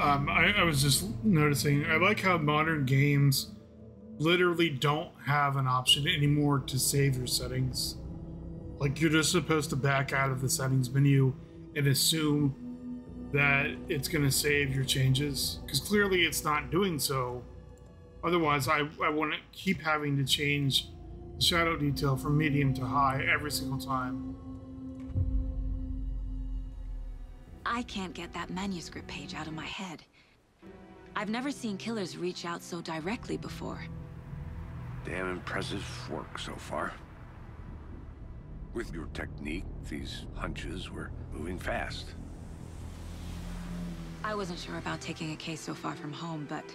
I was just noticing, I like how modern games literally don't have an option anymore to save your settings. Like, you're just supposed to back out of the settings menu and assume that it's going to save your changes, because clearly it's not doing so. Otherwise, I want to keep having to change the shadow detail from medium to high every single time. I can't get that manuscript page out of my head. I've never seen killers reach out so directly before. Damn impressive work so far. With your technique, these hunches were moving fast. I wasn't sure about taking a case so far from home, but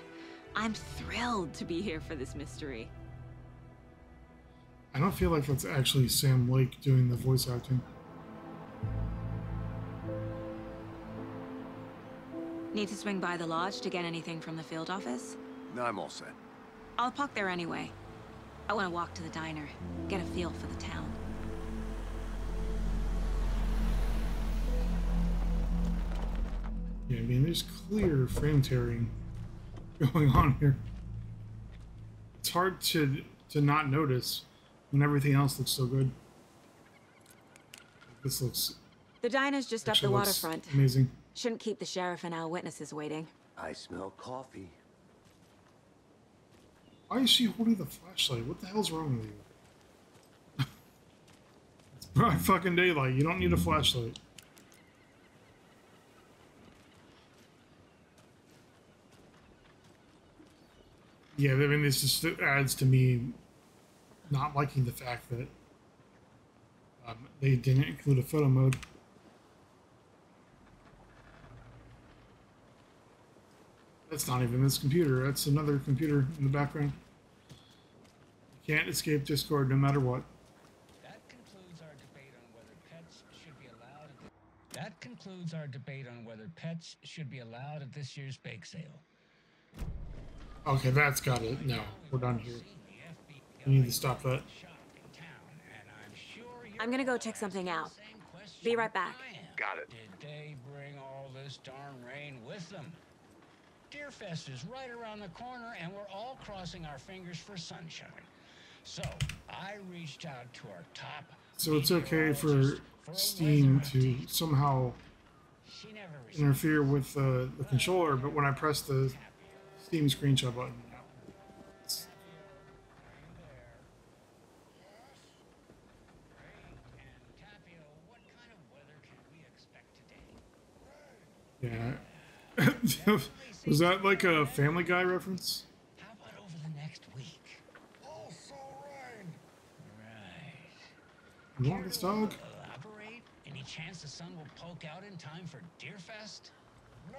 I'm thrilled to be here for this mystery. I don't feel like that's actually Sam Lake doing the voice acting. Need to swing by the lodge to get anything from the field office? No, I'm all set. I'll park there anyway. I want to walk to the diner, get a feel for the town. Yeah, I mean, there's clear frame tearing going on here. It's hard to not notice when everything else looks so good. This looks... The diner's just up the waterfront. Amazing. Shouldn't keep the sheriff and our witnesses waiting. I smell coffee. Why is she holding the flashlight? What the hell's wrong with you? It's bright fucking daylight. You don't need a flashlight. Yeah, I mean, this just adds to me not liking the fact that they didn't include a photo mode. That's not even this computer. That's another computer in the background. You can't escape Discord no matter what. That concludes our debate on whether pets should be allowed. That concludes our debate on whether pets should be allowed at this year's bake sale. Okay, that's got it. No, we're done here. We need to stop that. I'm gonna go check something out. Be right back. Got it. Did they bring all this darn rain with them? Deerfest is right around the corner, and we're all crossing our fingers for sunshine. So I reached out to our top. So it's okay for Steam to somehow interfere with the controller, but when I press the Steam screenshot button, yeah. Was that like a Family Guy reference? How about over the next week? Also rain. Right. You want this dog? Elaborate? Any chance the sun will poke out in time for Deerfest? No.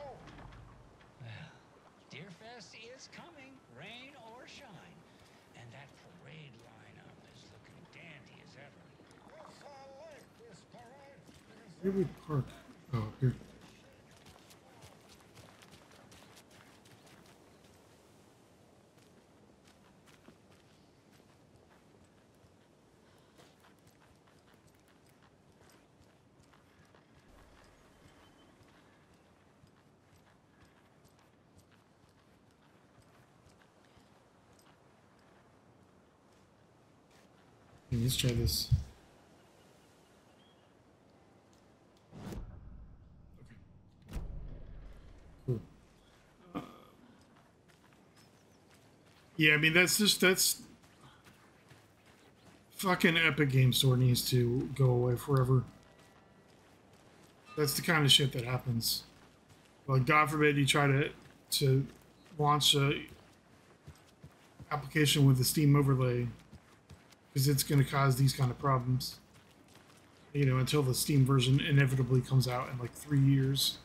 Well, Deerfest is coming, rain or shine. And that parade lineup is looking dandy as ever. Yes, I like this parade. Where do we park? Oh, here. Let's try this. Okay. Cool. Yeah, I mean, that's fucking Epic Game Store needs to go away forever. That's the kind of shit that happens. Like, God forbid you try to launch a application with the Steam overlay, because it's going to cause these kind of problems, you know, until the Steam version inevitably comes out in like 3 years.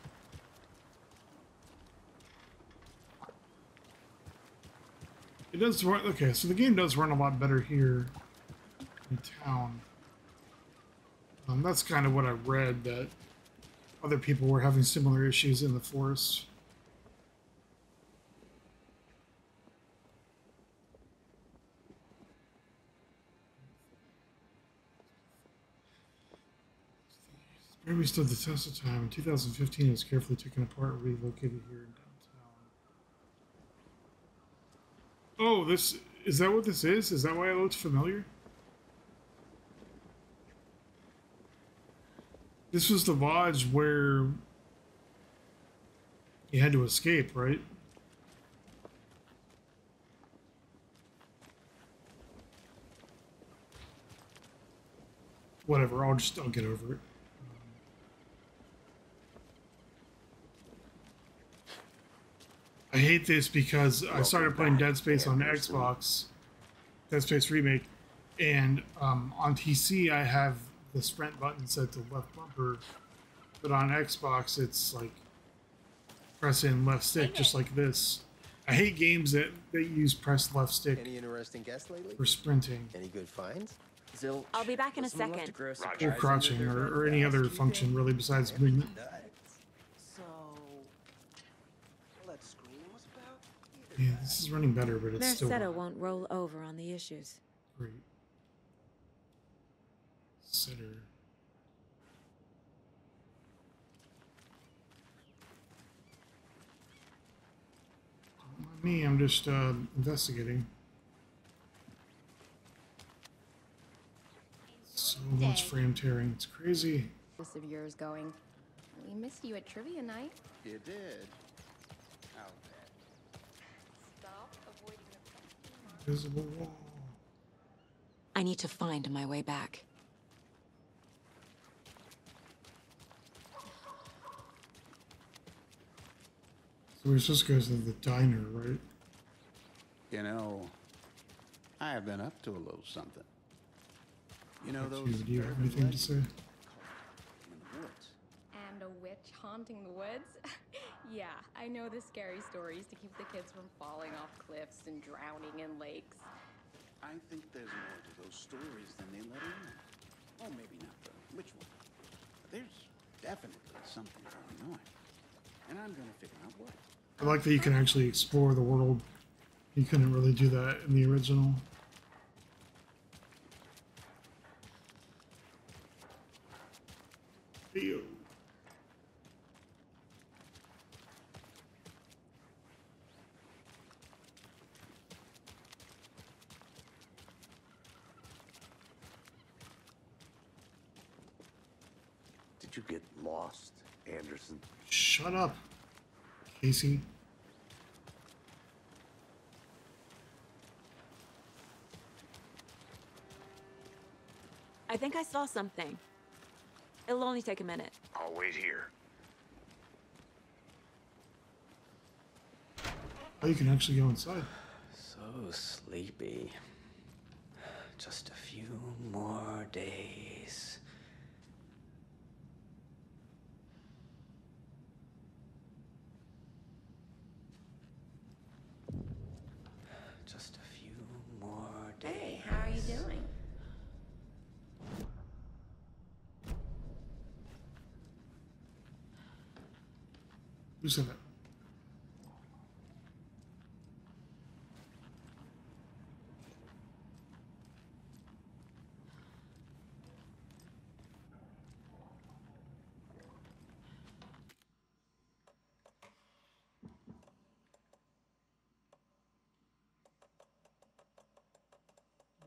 It does run, okay, so the game does run a lot better here in town. That's kind of what I read, that other people were having similar issues in the forest. Maybe stood the test of time. In 2015, it was carefully taken apart and relocated here in downtown. Oh, this is that what this is? Is that why it looked familiar? This was the lodge where you had to escape, right? Whatever, I'll get over it. I hate this because I started playing Dead Space on Xbox, Dead Space Remake, and on PC I have the sprint button set to left bumper, but on Xbox it's like press in left stick, just like this. I hate games that use press left stick. Any interesting guests lately? For sprinting. Any good finds? Zilch. I'll be back in a second. Or crouching, or any other function really besides movement. So, all that screaming was about? Yeah, this is running better, but it's still Mercedo won't roll over on the issues. great. Sitter. Don't mind me, I'm just investigating. So much frame tearing, it's crazy. Of yours going. We missed you at trivia night. You did. I'll bet. Stop avoiding the Visible wall. I need to find my way back. So we're supposed to go to the diner, right? You know, I have been up to a little something. You know those Do you have urban anything to legends say? in the woods? And a witch haunting the woods? Yeah, I know the scary stories to keep the kids from falling off cliffs and drowning in lakes. I think there's more to those stories than they let in. Oh, maybe not the witch one. But there's definitely something going on. And I'm gonna figure out what. I like that you can actually explore the world. You couldn't really do that in the original. Ew. Did you get lost, Anderson? Shut up, Casey. I think I saw something. It'll only take a minute. I'll wait here. Oh, you can actually go inside. So sleepy. Just a few more days. Just a few more days. Hey, how are you doing? Who said that?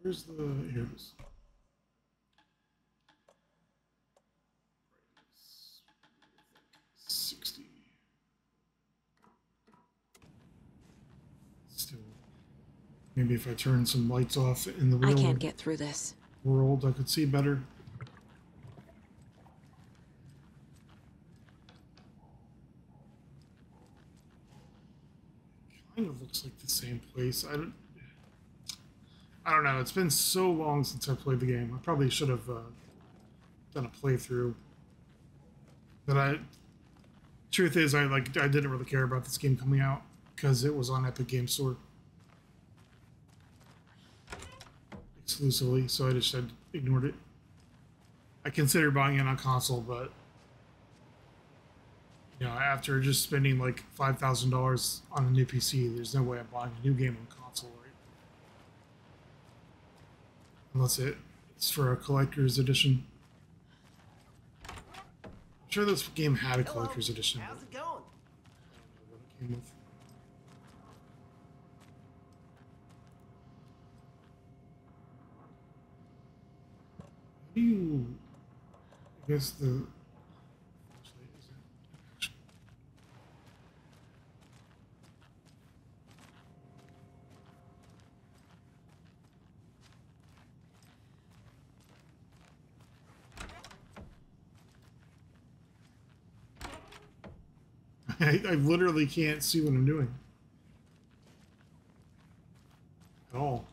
Where's the... Here it is. Still, maybe if I turn some lights off in the I real can't get through this. world, I could see better. Kind of looks like the same place. I don't know. It's been so long since I played the game. I probably should have done a playthrough. But truth is, I didn't really care about this game coming out because it was on Epic Game Store exclusively, so I just had ignored it. I considered buying it on console, but you know, after just spending like $5,000 on a new PC, there's no way I'm buying a new game on console, right? Unless it's for a collector's edition. I'm sure this game had a collector's edition. How's it going? What it came with. You, I guess the I literally can't see what I'm doing at all.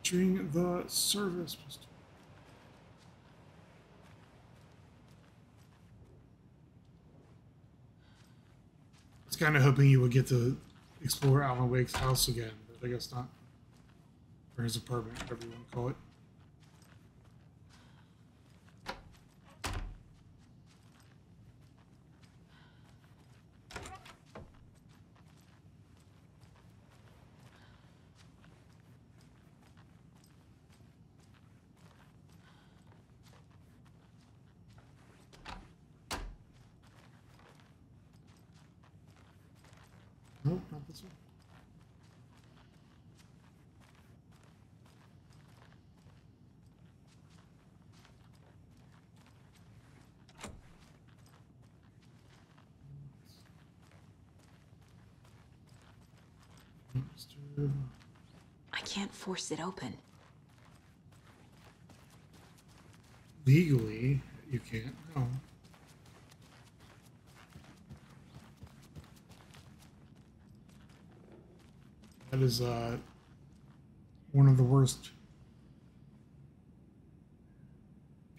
Featuring the service pistol. I was kind of hoping you would get to explore Alan Wake's house again, but I guess not. Or his apartment, whatever you want to call it. Nope, not this one. I can't force it open. Legally, you can't. No. That is one of the worst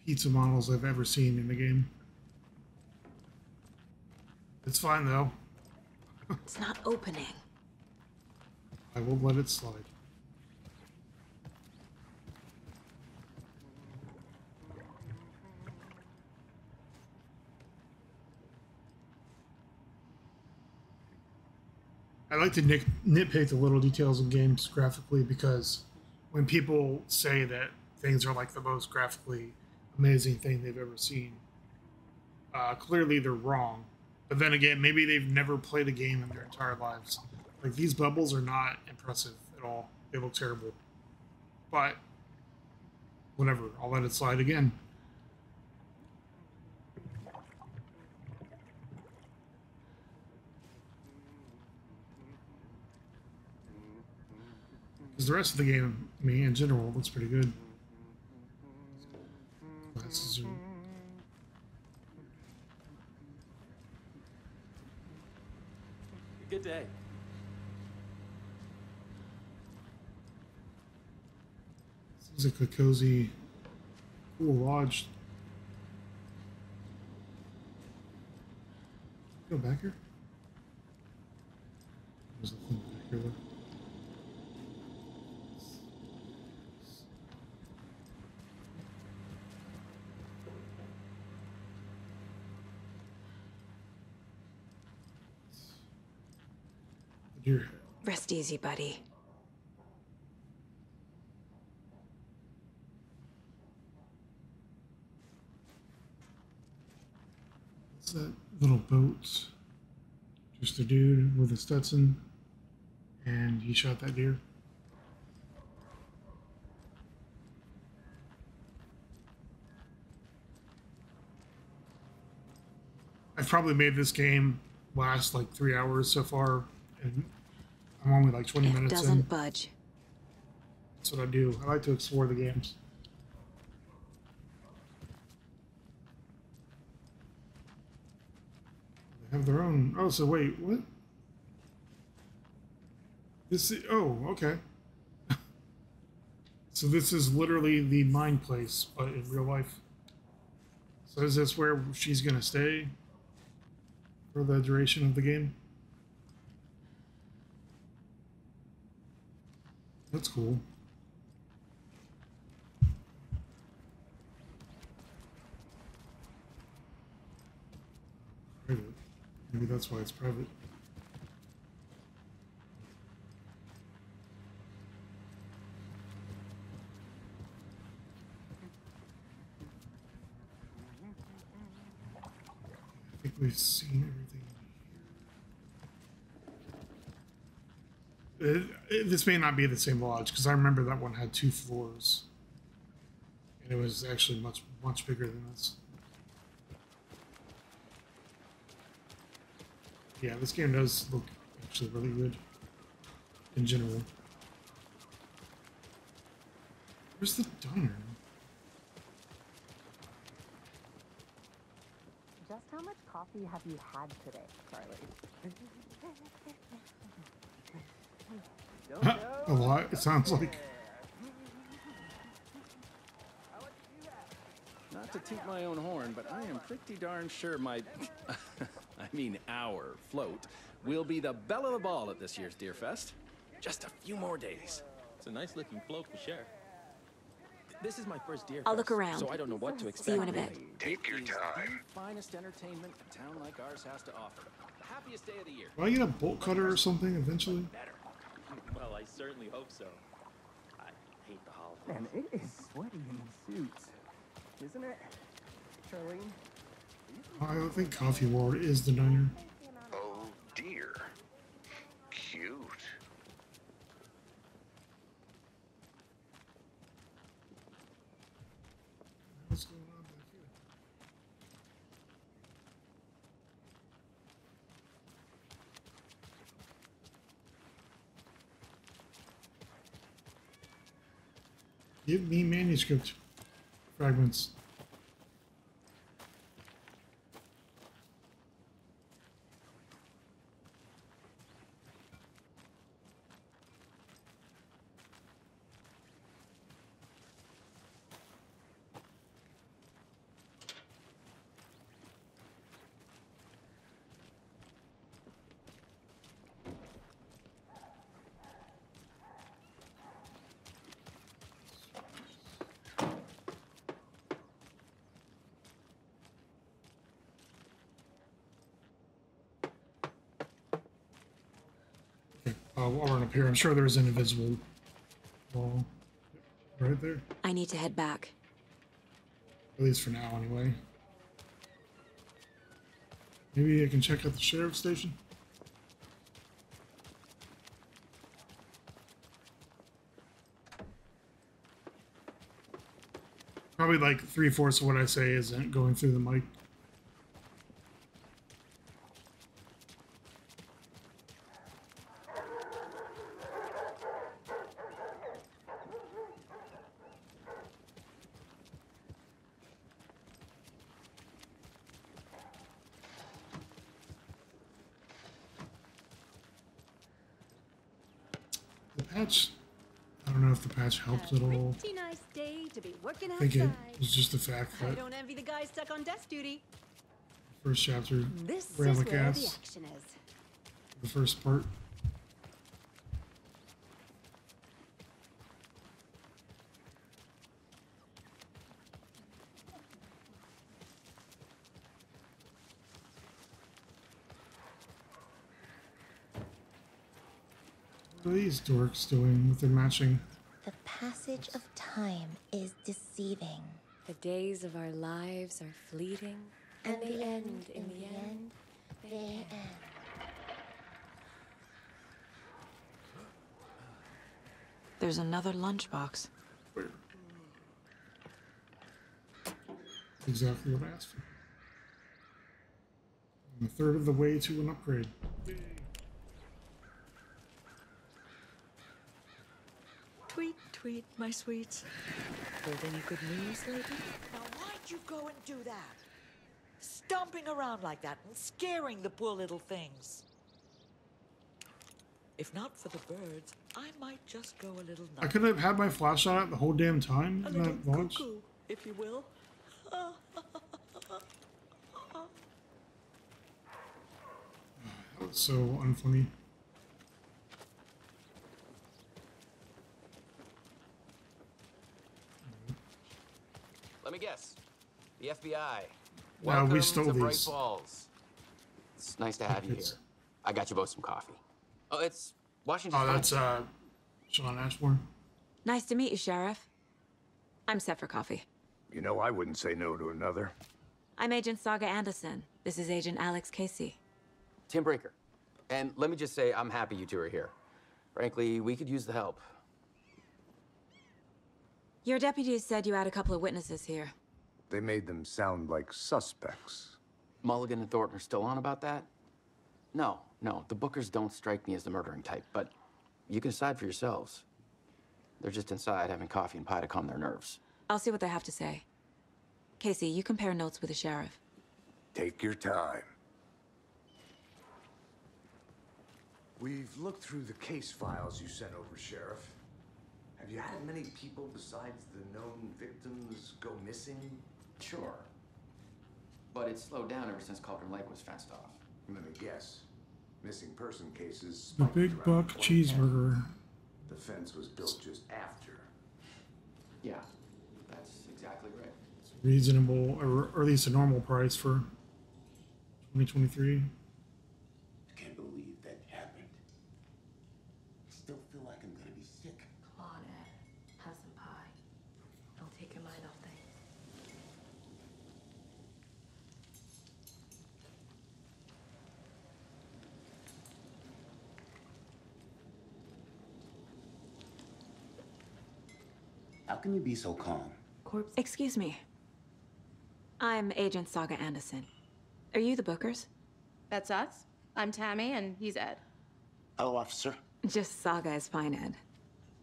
pizza models I've ever seen in the game. It's fine though. It's not opening. I will let it slide. I like to nitpick the little details in games graphically, because when people say that things are like the most graphically amazing thing they've ever seen, clearly they're wrong. But then again, maybe they've never played a game in their entire lives. Like, these bubbles are not impressive at all. They look terrible. But whatever, I'll let it slide again. Because the rest of the game, I mean, in general, looks pretty good. Glasses are... Good day. Seems like a cozy, cool lodge. Go back here. There's a thing back here, though. Deer. Rest easy, buddy. What's that little boat? Just a dude with a Stetson, and he shot that deer. I've probably made this game last like 3 hours so far, and I'm only like 20 minutes in. It doesn't budge. That's what I do. I like to explore the games. They have their own. Oh, so wait, what? This is, oh, okay. So this is literally the mine place, but in real life. So is this where she's gonna stay for the duration of the game? That's cool. Private. Maybe that's why it's private. I think we've seen everything here. This may not be the same lodge because I remember that one had 2 floors. And it was actually much bigger than this. Yeah, this game does look actually really good in general. Where's the diner? Just how much coffee have you had today, Charlie? A lot, it sounds like. Not to toot my own horn, but I am pretty darn sure my, our float will be the belle of the ball at this year's Deerfest. Just a few more days. It's a nice looking float for sure. This is my first Deerfest, I'll look around. so I don't know what to expect. See you in a bit. Take your time. Finest entertainment a town like ours has to offer. The happiest day of the year. Will I get a bolt cutter or something eventually? Well, I certainly hope so. I hate the holidays. Man, it is sweaty in these suits, isn't it, Charlene? I don't think Coffee Ward is the diner. Oh dear. Cute. What's going on back here? Give me manuscript fragments. I'll run up here. I'm sure there's an invisible wall right there. I need to head back. At least for now, anyway. Maybe I can check out the sheriff's station. Probably like 3/4 of what I say isn't going through the mic. The patch, I don't know if the patch helped at all. Pretty nice day to be working I think it outside. was just the fact I that don't envy the guy stuck on desk duty. first chapter This ran is like where the ass. action is. The first part. What are these dorks doing with their matching? The passage of time is deceiving. The days of our lives are fleeting, and they end in the end. They end. There's another lunchbox. Where? Exactly what I asked for. I'm a third of the way to an upgrade. Tweet, tweet, my sweets. Heard any good news lately? Now why'd you go and do that? Stomping around like that and scaring the poor little things. If not for the birds, I might just go a little nuts. I could have had my flashlight out the whole damn time A in little that launch. cuckoo, if you will. That was so unfunny. Let me guess. The FBI. Wow, we Welcome stole to Bright these. Falls. It's nice to have you here. I got you both some coffee. Oh, it's Washington. Oh, that's Sean Ashmore. Nice to meet you, Sheriff. I'm set for coffee. You know, I wouldn't say no to another. I'm Agent Saga Anderson. This is Agent Alex Casey. Tim Breaker. And let me just say, I'm happy you two are here. Frankly, we could use the help. Your deputies said you had a couple of witnesses here. They made them sound like suspects. Mulligan and Thornton are still on about that? No, the Bookers don't strike me as the murdering type, but you can decide for yourselves. They're just inside having coffee and pie to calm their nerves. I'll see what they have to say. Casey, you compare notes with the sheriff. Take your time. We've looked through the case files you sent over, Sheriff. Have you had many people besides the known victims go missing? Sure. But it's slowed down ever since Cauldron Lake was fenced off. Let me guess. Missing person cases. The Big Buck Cheeseburger. The fence was built just after. Yeah, that's exactly right. It's reasonable, or at least a normal price for 2023. I can't believe that happened. I still feel like I'm gonna be sick. Claudette, have some pie. Don't take your mind off things. How can you be so calm? Corpse. Excuse me. I'm Agent Saga Anderson. Are you the Bookers? That's us. I'm Tammy, and he's Ed. Hello, officer. Just Saga is fine, Ed.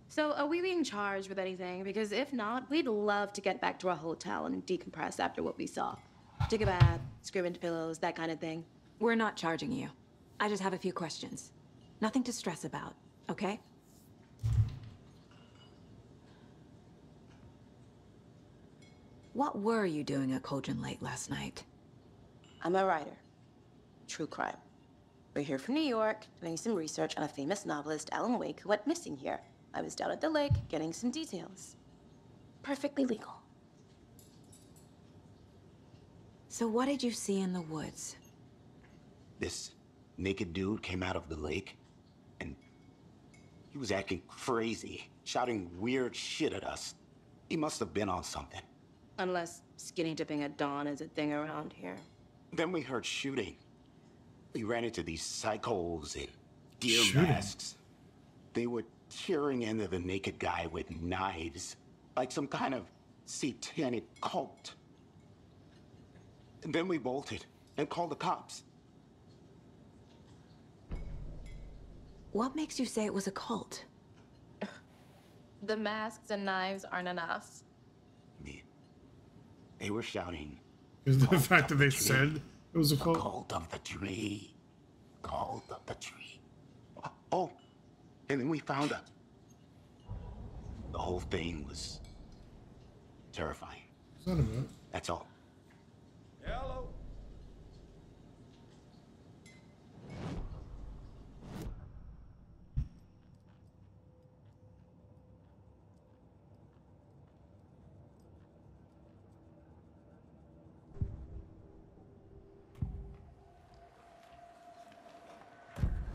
So, are we being charged with anything? Because if not, we'd love to get back to our hotel and decompress after what we saw. Take a bath, scream into pillows, that kind of thing. We're not charging you. I just have a few questions. Nothing to stress about, okay? What were you doing at Cauldron Lake last night? I'm a writer. True crime. We're here from New York, doing some research on a famous novelist, Alan Wake, who went missing here. I was down at the lake, getting some details. Perfectly legal. So what did you see in the woods? This naked dude came out of the lake, and he was acting crazy, shouting weird shit at us. He must have been on something. Unless skinny dipping at dawn is a thing around here. Then we heard shooting. We ran into these psychos in deer masks. They were tearing into the naked guy with knives, like some kind of satanic cult. And then we bolted and called the cops. What makes you say it was a cult? The masks and knives aren't enough. They were shouting. Is the fact that they said it was a cult? Cult of the tree. Cult of the tree. Oh, and then we found out. The whole thing was terrifying. What's that about? That's all. Hello.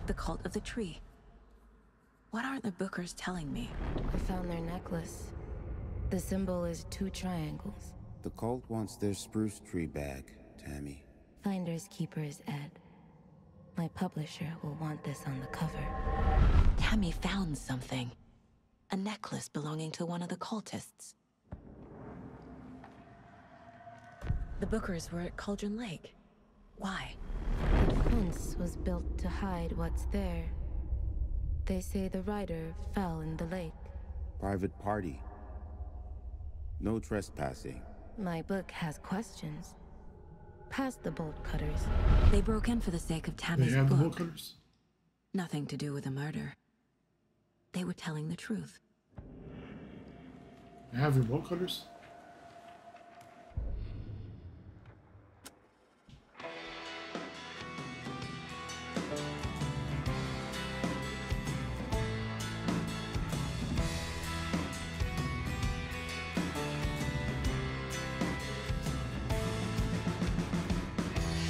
The cult of the tree. What are the Bookers telling me? I found their necklace. The symbol is 2 triangles. The cult wants their spruce tree back, Tammy. Finders keepers, Ed. My publisher will want this on the cover. Tammy found something. A necklace belonging to one of the cultists. The Bookers were at Cauldron Lake. Why? The fence was built to hide what's there. They say the rider fell in the lake. Private party. No trespassing. My book has questions. Past the bolt cutters. They broke in for the sake of Tammy's They have the book. bolt cutters? Nothing to do with a murder. They were telling the truth. They have your bolt cutters?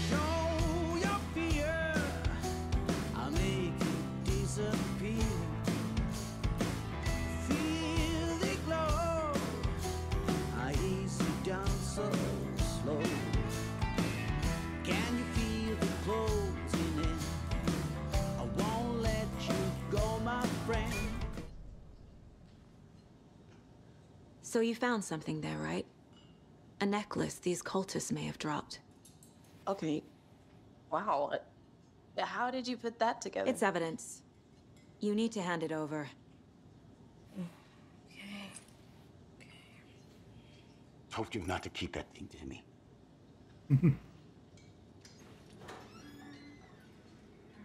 Show your fear. So you found something there, right? A necklace these cultists may have dropped. Okay. Wow. How did you put that together? It's evidence. You need to hand it over. Told you not to keep that thing, Timmy.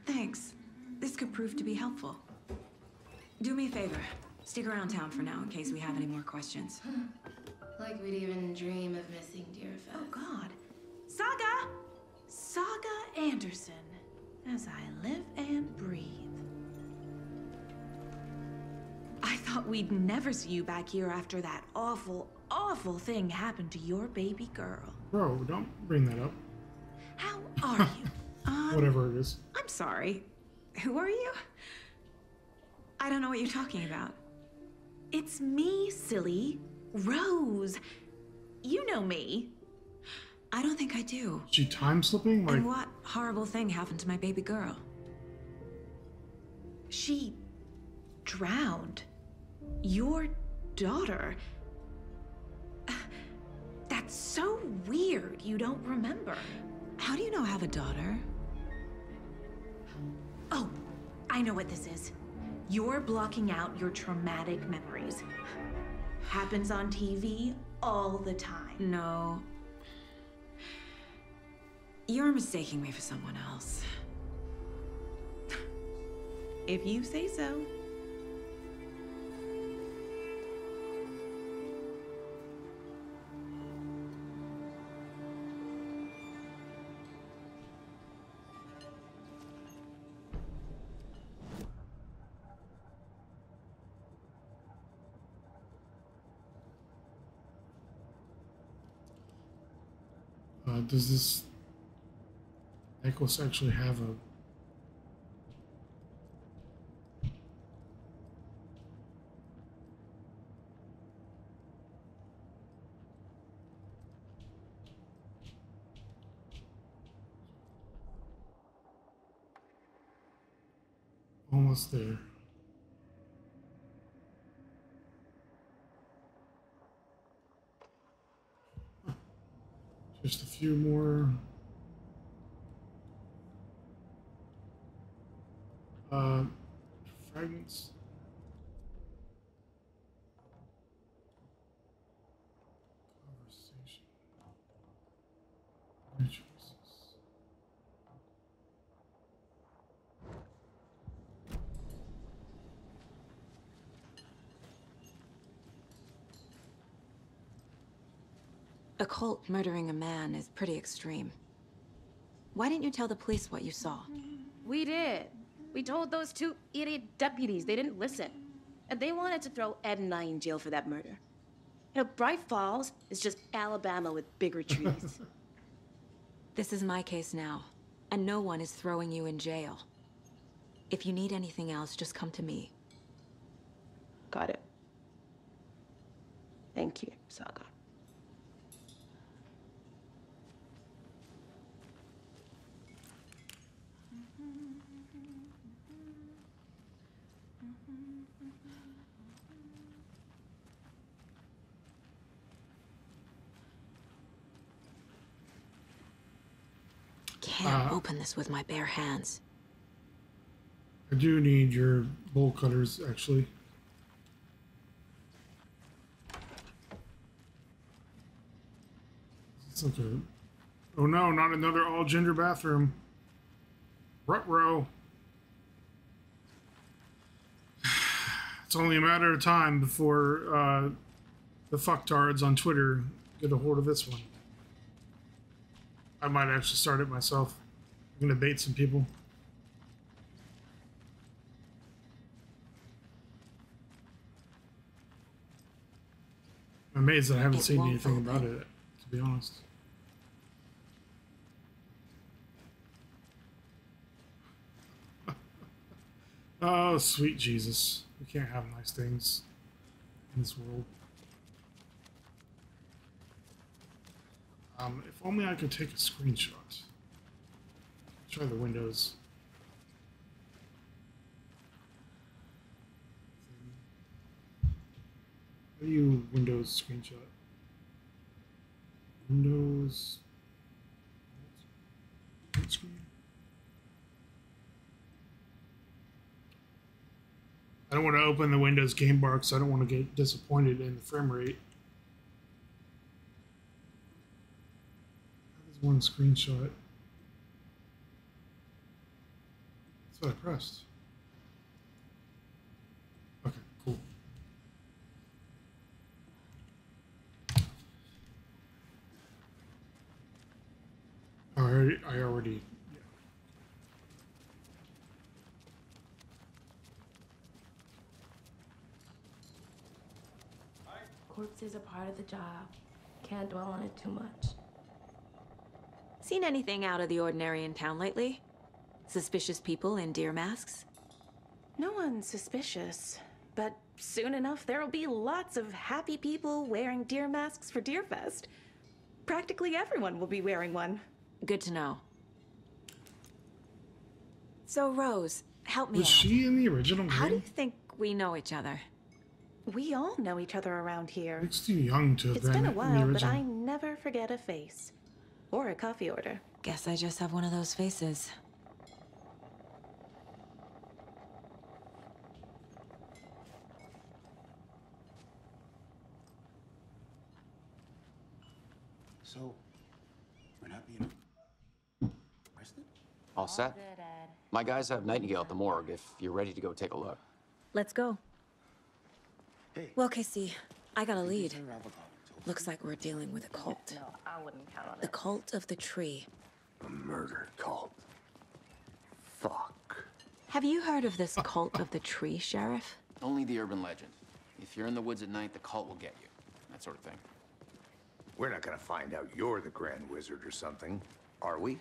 Thanks. This could prove to be helpful. Do me a favor. Stick around town for now in case we have any more questions. Like we'd even dream of missing Deerfest. Oh, God. Saga! Saga Anderson. As I live and breathe. I thought we'd never see you back here after that awful, awful thing happened to your baby girl. Bro, don't bring that up. How are you? Whatever it is. I'm sorry. Who are you? I don't know what you're talking about. It's me, silly. Rose. You know me. I don't think I do. She time slipping? Like, and what horrible thing happened to my baby girl? She drowned. Your daughter. That's so weird you don't remember. How do you know I have a daughter? Oh, I know what this is. You're blocking out your traumatic memories. Happens on TV all the time. No. You're mistaking me for someone else. If you say so. Does this necklace actually have a... Almost there. Just a few more. Fragments. Conversation. My choices. A cult murdering a man is pretty extreme. Why didn't you tell the police what you saw? We did. We told those two idiot deputies. They didn't listen. And they wanted to throw Ed and I in jail for that murder. You know, Bright Falls is just Alabama with bigger trees. This is my case now, and no one is throwing you in jail. If you need anything else, just come to me. Got it. Thank you, Saga. Can't open this with my bare hands. I do need your bolt cutters, actually. It's like a... Oh no, not another all-gender bathroom. Ruh-roh. It's only a matter of time before the fucktards on Twitter get a hold of this one. I might actually start it myself. I'm gonna bait some people. I'm amazed that I haven't seen anything about it, to be honest. Oh, sweet Jesus. We can't have nice things in this world. If only I could take a screenshot. Try the windows. How do you Windows screenshot? Windows. Screen. I don't want to open the Windows game bar because I don't want to get disappointed in the frame rate. That is one screenshot. That's what I pressed. Okay, cool. I already. Corpses are part of the job. Can't dwell on it too much. Seen anything out of the ordinary in town lately? Suspicious people in deer masks? No one's suspicious, but soon enough there'll be lots of happy people wearing deer masks for Deerfest. Practically everyone will be wearing one. Good to know. So, Rose, help me out. Was she in the original game? How do you think we know each other? We all know each other around here. It's too young to have It's been a in the while, but original. I never forget a face. Or a coffee order. Guess I just have one of those faces. So, we're not being arrested? All set? My guys have Nightingale at the morgue if you're ready to go take a look. Let's go. Hey. Well, Casey, I got a lead. Looks like we're dealing with a cult. No, I wouldn't count on The cult of the tree. A murder cult. Fuck. Have you heard of this cult of the tree, Sheriff? Only the urban legend. If you're in the woods at night, the cult will get you. That sort of thing. We're not gonna find out you're the Grand Wizard or something, are we?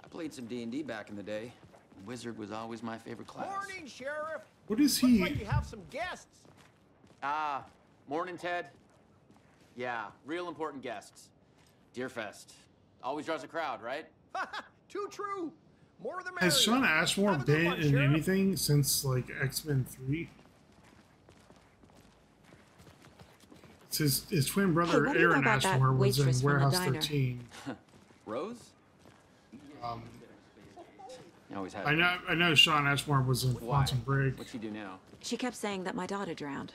I played some D&D back in the day. Wizard was always my favorite class. Morning, Sheriff. What is Looks he? like you have some guests. Ah, morning, Ted. Yeah, real important guests. Deerfest. Always draws a crowd, right? Too true. More the merrier. Has Sean Ashmore Have a good been one, in Sheriff. anything since like X-Men 3? His twin brother what do you know Aaron about that Ashmore was in waitress from the Warehouse diner? 13. Rose? You always had. I know Sean Ashmore was in Why? Quantum Break. What'd she do now? She kept saying that my daughter drowned.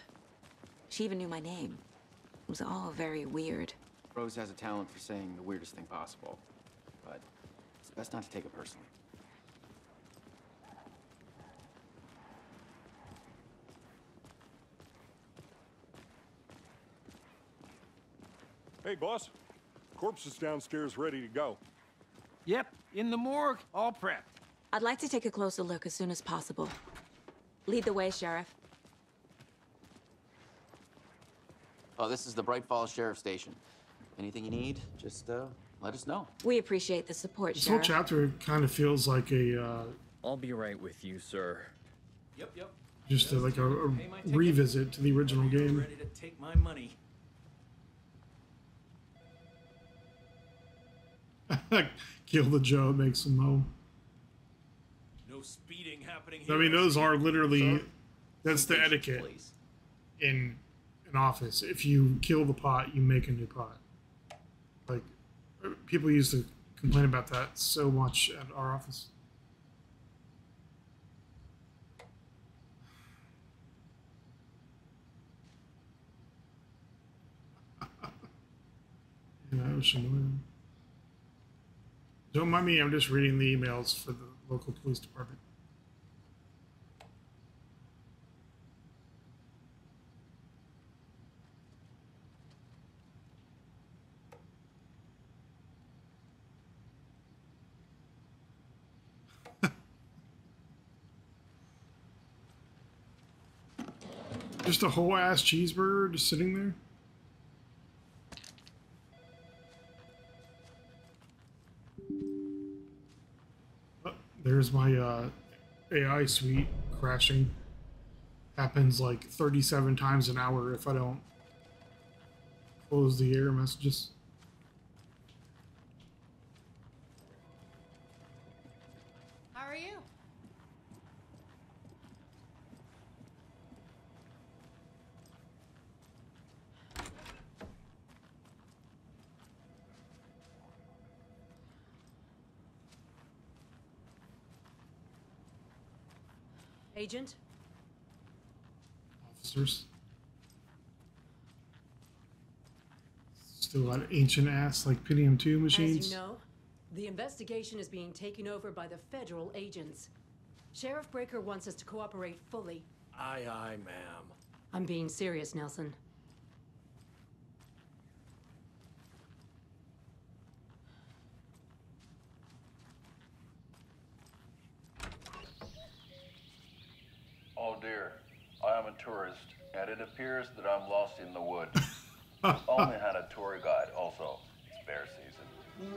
She even knew my name. It was all very weird. Rose has a talent for saying the weirdest thing possible, but it's best not to take it personally. Hey, boss. Corpse is downstairs ready to go. Yep, in the morgue, all prepped. I'd like to take a closer look as soon as possible. Lead the way, Sheriff. Oh, this is the Bright Falls Sheriff Station. Anything you need, just let us know. We appreciate the support, This whole Sheriff. chapter kind of feels like a I'll be right with you, sir. Yep. just like a revisit to the original game. Ready to take my money. Kill the Joe, makes him moan. No speeding happening I here. mean, those are literally, Sir? that's the etiquette in an office. If you kill the pot, you make a new pot. Like, people used to complain about that so much at our office. Yeah, that was annoying. Don't mind me, I'm just reading the emails for the local police department. Just a whole ass cheeseburger just sitting there? Oh, there's my AI suite crashing. Happens like 37 times an hour if I don't close the error messages. How are you? Agent? Officers. Still a lot of ancient ass like Pentium 2 machines. As you know, the investigation is being taken over by the federal agents. Sheriff Breaker wants us to cooperate fully. Aye, aye, ma'am. I'm being serious, Nelson. Oh dear, I am a tourist, and it appears that I'm lost in the woods. Only had a tour guide, also. It's bear season.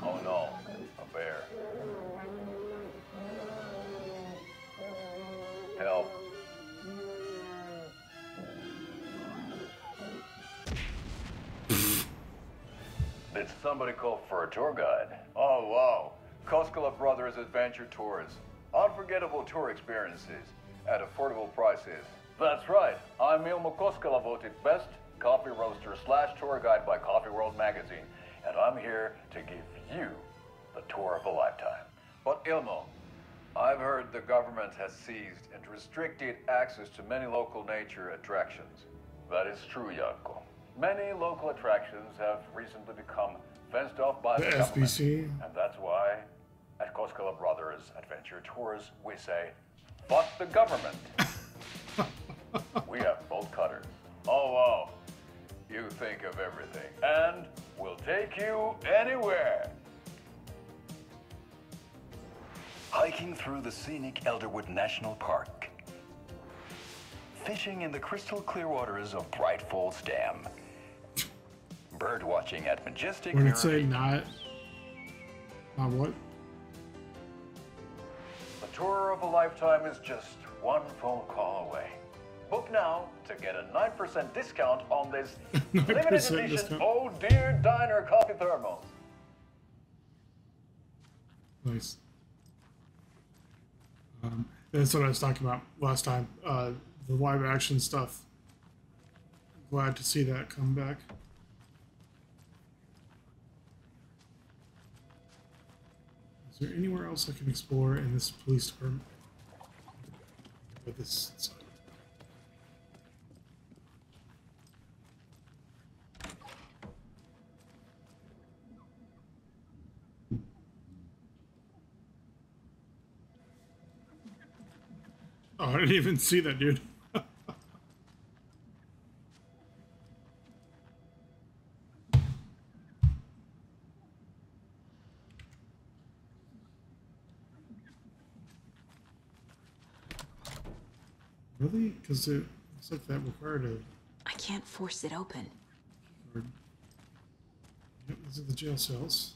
Oh no, a bear. Help. Did somebody call for a tour guide? Oh wow, Koskela Brothers Adventure Tours. Unforgettable tour experiences at affordable prices. That's right, I'm Ilmo Koskela, voted best coffee roaster / tour guide by Coffee World magazine, and I'm here to give you the tour of a lifetime. But Ilmo, I've heard the government has seized and restricted access to many local nature attractions. That is true, Janko. Many local attractions have recently become fenced off by the government. FBC. And that's why, at Koskela Brothers Adventure Tours, we say, fuck the government. We have bolt cutters. Oh, wow. You think of everything. And we'll take you anywhere. Hiking through the scenic Elderwood National Park. Fishing in the crystal clear waters of Bright Falls Dam. Bird watching at majestic. When it say not what? The tour of a lifetime is just one phone call away. Book now to get a 9% discount on this limited edition discount. Oh Dear Diner coffee thermos. Nice. That's what I was talking about last time. The live action stuff. Glad to see that come back. Is there anywhere else I can explore in this police department? With this side. Oh, I didn't even see that, dude. Really? Because it looks like that required a... I can't force it open. Yep, these are the jail cells.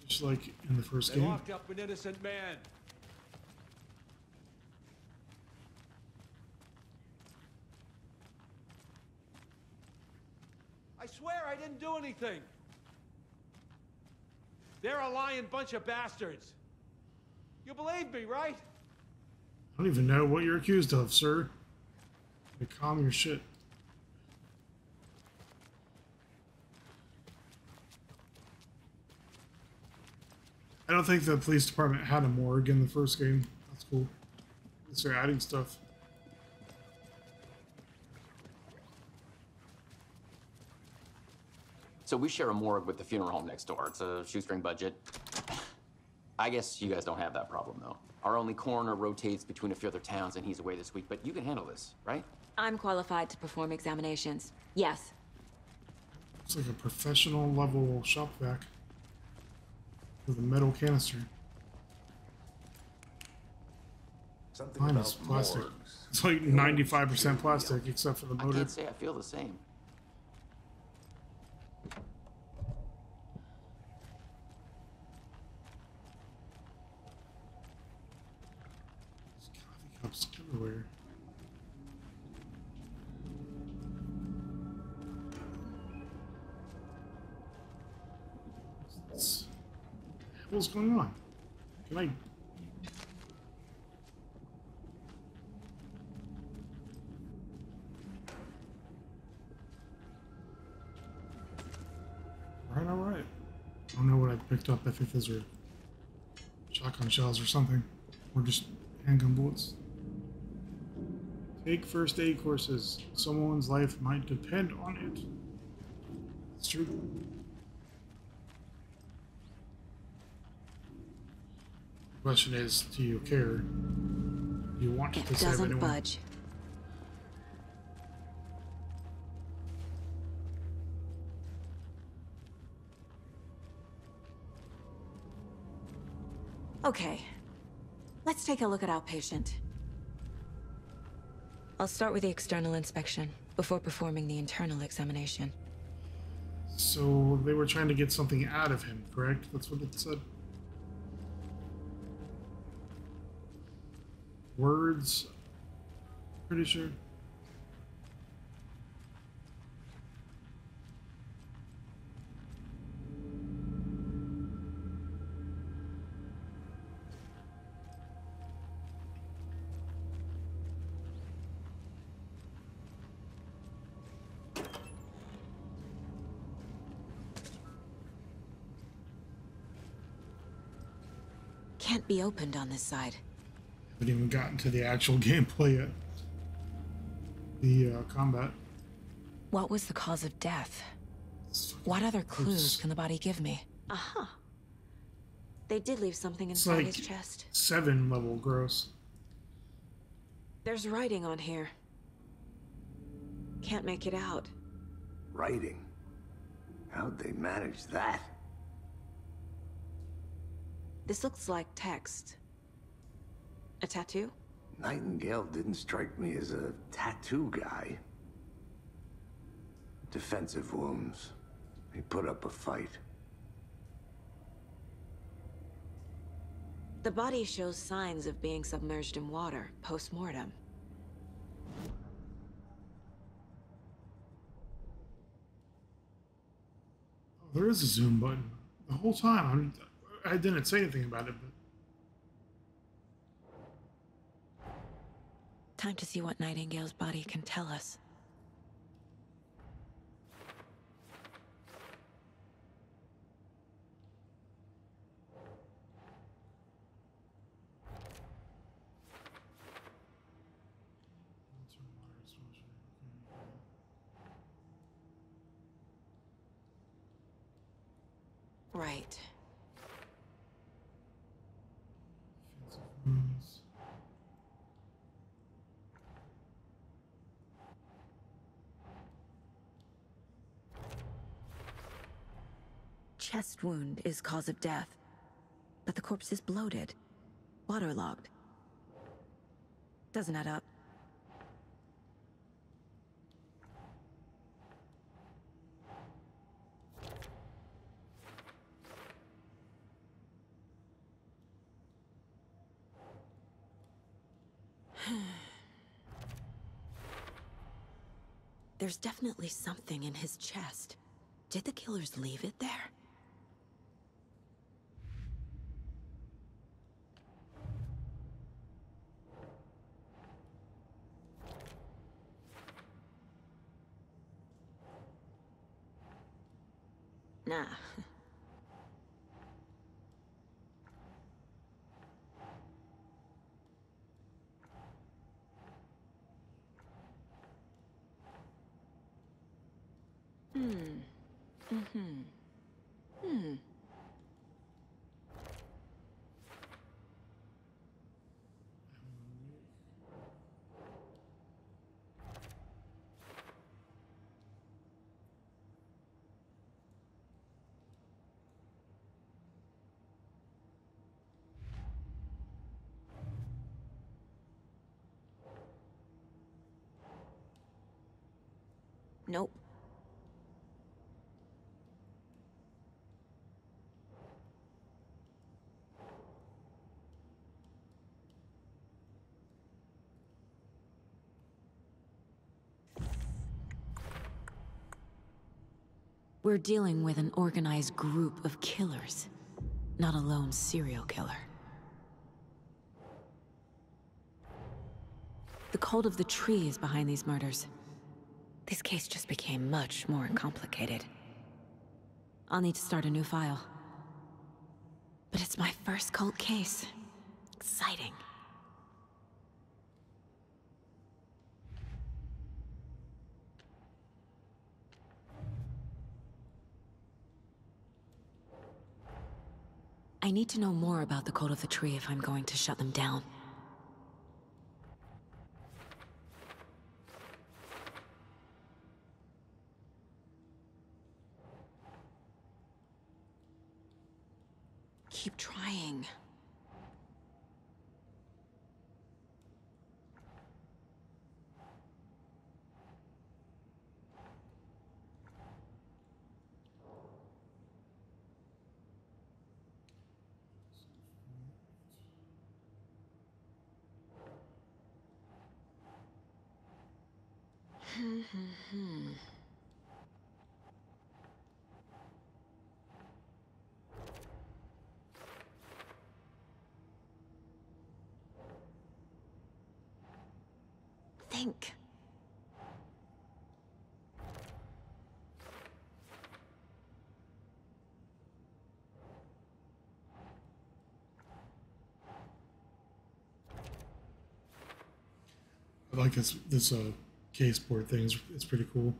Just like in the first They game. locked up an innocent man. I swear I didn't do anything. They're a lying bunch of bastards. You believe me, right? I don't even know what you're accused of, sir. Calm your shit. I don't think the police department had a morgue in the first game. That's cool. They're adding stuff. So we share a morgue with the funeral home next door. It's a shoestring budget. I guess you guys don't have that problem, though. Our only coroner rotates between a few other towns, and he's away this week, but you can handle this, right? I'm qualified to perform examinations. Yes. It's like a professional level shop vac with a metal canister. Something Mine about is plastic. morgues. It's like 95% plastic, except for the motor. I can't say I feel the same. Cups everywhere. What's going on? Can I? All right. I don't know what I picked up. I think those are shotgun shells or something. Or just handgun bullets. Take first aid courses. Someone's life might depend on it. It's true. The question is, do you care? Do you want to save anyone? It doesn't budge. Okay, let's take a look at our patient. I'll start with the external inspection before performing the internal examination. So they were trying to get something out of him, correct? That's what it said. Words, pretty sure. Can't be opened on this side. Haven't even gotten to the actual gameplay yet. The combat. What was the cause of death? What other clues can the body give me? Aha. They did leave something It's inside like his chest. 7 level gross. There's writing on here. Can't make it out. Writing? How'd they manage that? This looks like text. A tattoo? Nightingale didn't strike me as a tattoo guy. Defensive wounds. He put up a fight. The body shows signs of being submerged in water post-mortem. Oh, there is a zoom button. The whole time, I didn't say anything about it, but... Time to see what Nightingale's body can tell us. Right. Chest wound is cause of death, but the corpse is bloated, waterlogged. Doesn't add up. There's definitely something in his chest. Did the killers leave it there? Nah. Nope. We're dealing with an organized group of killers, not a lone serial killer. The cult of the tree is behind these murders. This case just became much more complicated. I'll need to start a new file. But it's my first cult case. Exciting. I need to know more about the Cult of the Tree if I'm going to shut them down. Keep trying. Think. I like this case board thing. It's pretty cool.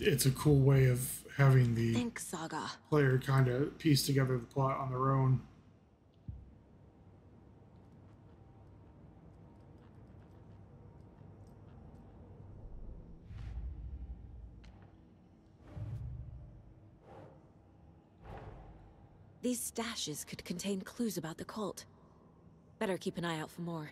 It's a cool way of having the Think, Saga. player kind of piece together the plot on their own. These stashes could contain clues about the cult. Better keep an eye out for more.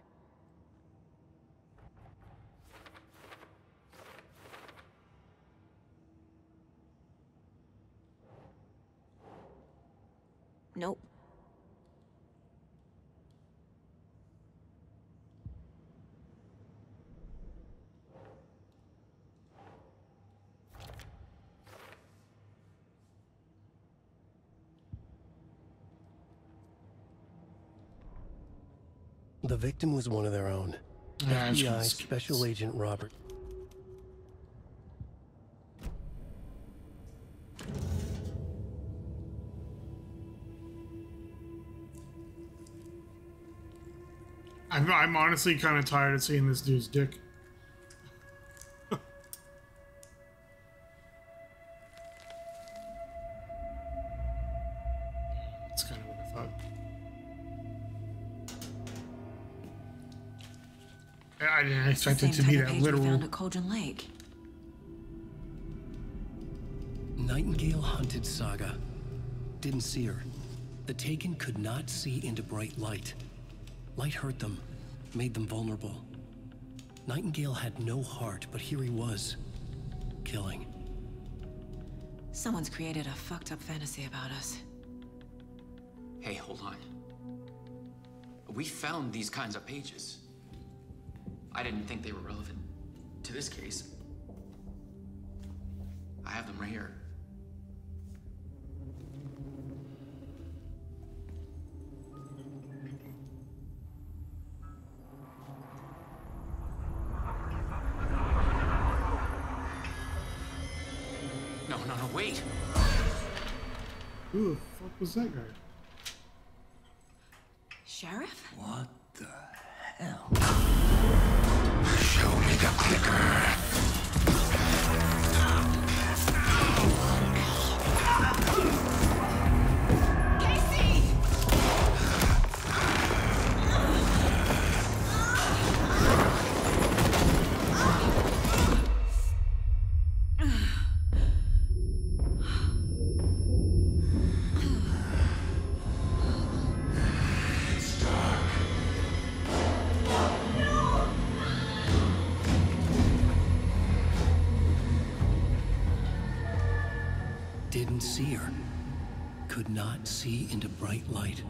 Nope. The victim was one of their own. FBI Special Agent Robert. I'm honestly kind of tired of seeing this dude's dick. That's kind of what I thought. I didn't expect it to be that literal. Found at Cauldron Lake. Nightingale hunted Saga. Didn't see her. The Taken could not see into bright light. Light hurt them, made them vulnerable. Nightingale had no heart, but here he was, killing. Someone's created a fucked up fantasy about us. Hey, hold on. We found these kinds of pages. I didn't think they were relevant to this case. I have them right here. No, wait! Who the fuck was that guy? Sheriff? What the hell? Show me the clicker. Didn't see her. Could not see into bright light.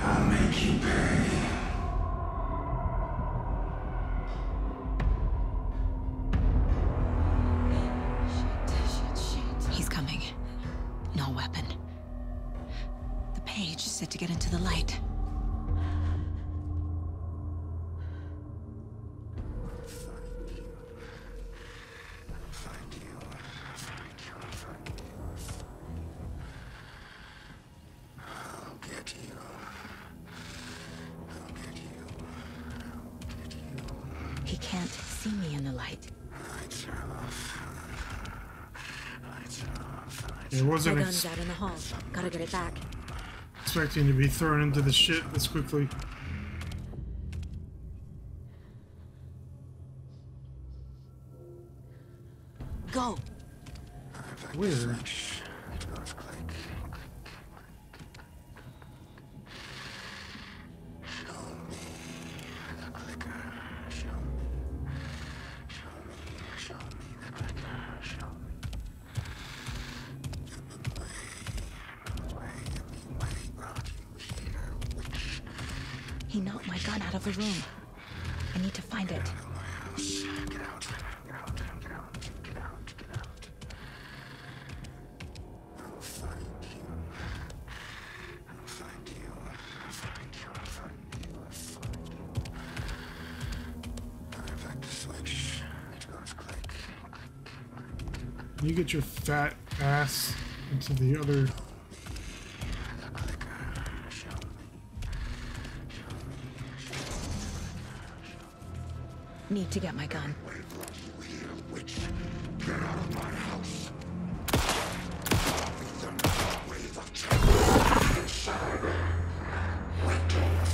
I'll make you pay. it to get into the light. He can't see me in the light. It wasn't My gun's out in the hall. Gotta get it back. expecting to be thrown into the shit this quickly. Go. Weird. He knocked my gun out of the room. I need to find it. Can you get your fat ass into the other... Need to get my gun. Get out of my house.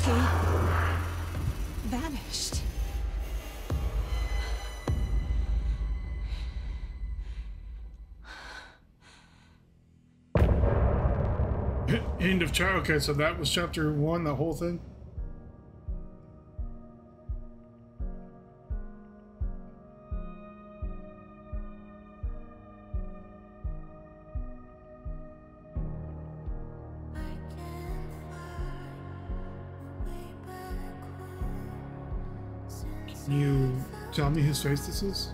He vanished. End of chapter. Okay, so that was chapter 1, the whole thing. Can you tell me whose face this is?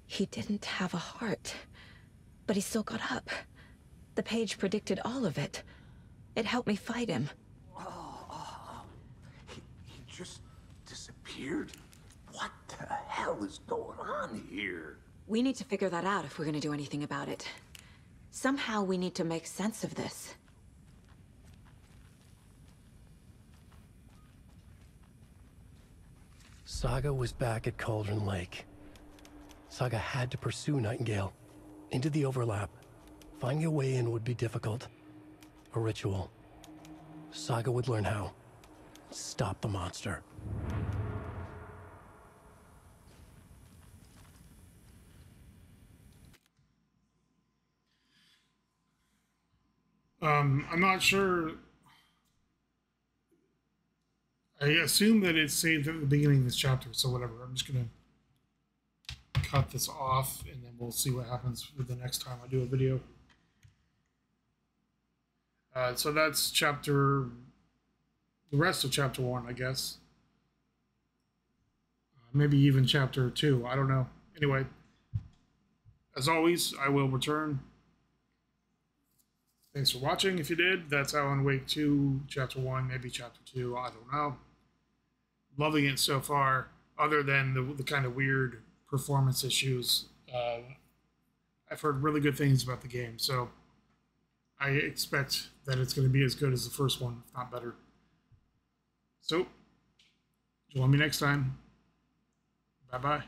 He didn't have a heart, but he still got up. The page predicted all of it. It helped me fight him. He just disappeared? What the hell is going on here? We need to figure that out if we're gonna do anything about it. Somehow we need to make sense of this. Saga was back at Cauldron Lake. Saga had to pursue Nightingale. Into the overlap. Finding a way in would be difficult. A ritual. Saga would learn how. Stop the monster. I'm not sure. I assume that it's saved at the beginning of this chapter, so whatever. I'm just gonna cut this off, and then we'll see what happens with the next time I do a video. So that's the rest of chapter 1, I guess. Maybe even chapter 2, I don't know. Anyway, as always, I will return. Thanks for watching. If you did, that's Alan Wake 2, chapter 1, maybe chapter 2, I don't know. Loving it so far, other than the kind of weird performance issues. I've heard really good things about the game, so I expect that it's going to be as good as the first one, if not better. So, join me next time. Bye-bye.